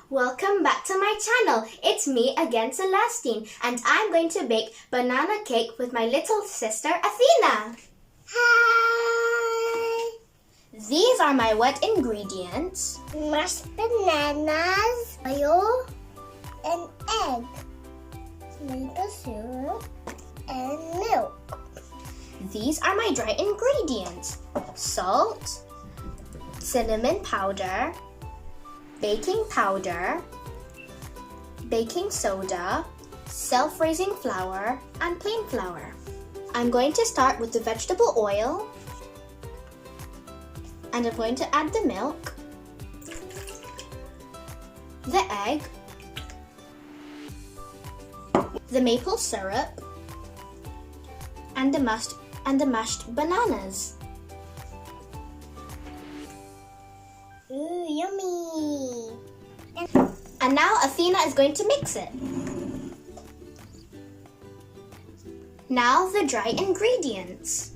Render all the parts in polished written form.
Welcome back to my channel. It's me again, Celestine, and I'm going to bake banana cake with my little sister, Athena. Hi! These are my wet ingredients. Mashed bananas, oil, and egg, maple syrup, and milk. These are my dry ingredients. Salt, cinnamon powder, baking powder, baking soda, self-raising flour, and plain flour. I'm going to start with the vegetable oil, and I'm going to add the milk, the egg, the maple syrup, and the mashed bananas. Ooh, yummy! And now Athena is going to mix it. Now the dry ingredients.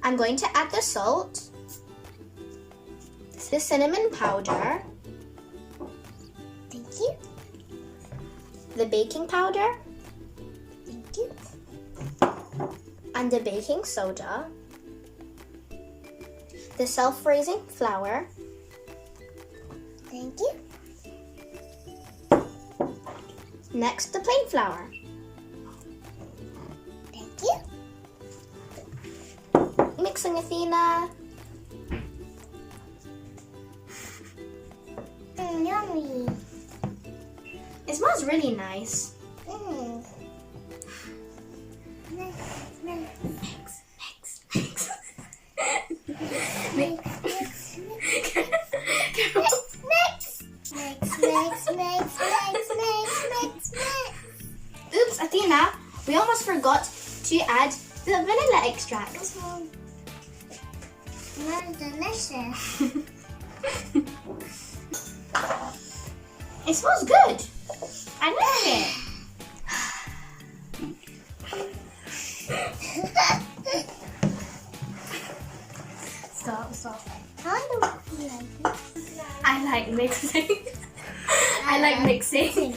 I'm going to add the salt, the cinnamon powder, Thank you. the baking powder, Thank you. and the baking soda, the self-raising flour, Thank you. next the plain flour. Thank you. Mixing, Athena. Yummy. It smells really nice. Mm. Mix, mix, Mix. mix, mix. Oops, Athena, we almost forgot to add the vanilla extract. Smells delicious. It smells good. I like it. Stop. How do you like it? I like mixing. I like mixing.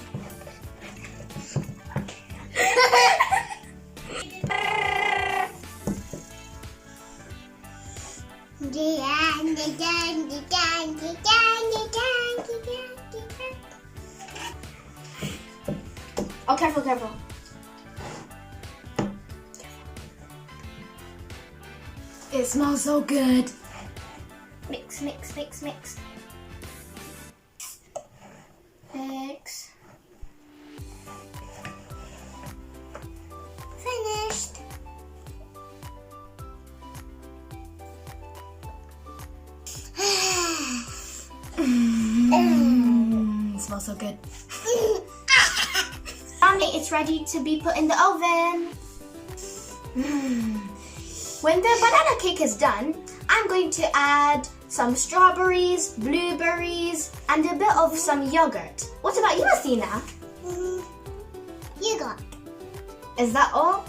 Oh, careful. It smells so good. Mix. Mix. Finished. It smells so good. Mommy, it's ready to be put in the oven. When the banana cake is done, I'm going to add some strawberries, blueberries, and a bit of some yogurt. What about you, Athena? You got. Is that all?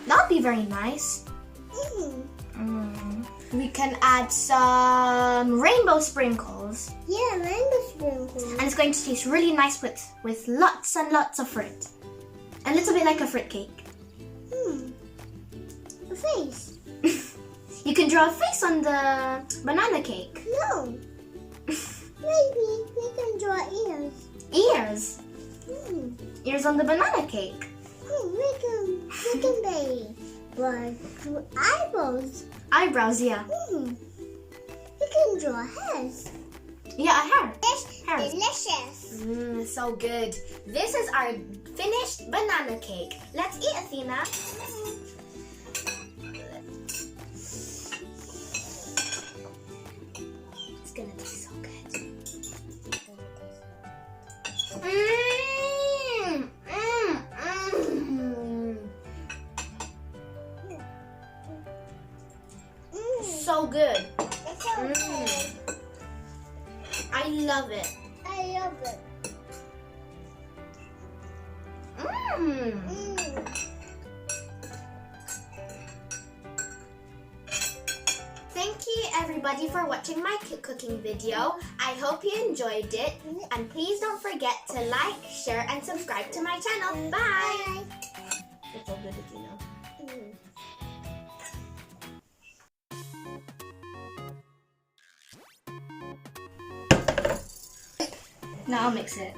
That'll be very nice. We can add some rainbow sprinkles. Yeah, rainbow sprinkles. And it's going to taste really nice with lots and lots of fruit. A little bit like a fruit cake. A face. You can draw a face on the banana cake. No. Maybe we can draw ears. Ears. Hmm. Ears on the banana cake. We can make eyeballs. Eyebrows, yeah. We can draw hairs. Yeah, a hair. It's Hairs. delicious. So good. This is our finished banana cake. Let's eat, Athena. It's gonna taste so good. So good. It's so good. I love it. I love it. Thank you everybody for watching my cooking video. I hope you enjoyed it. And please don't forget to like, share, and subscribe to my channel. Bye! It's all good, Athena. Now I'll mix it.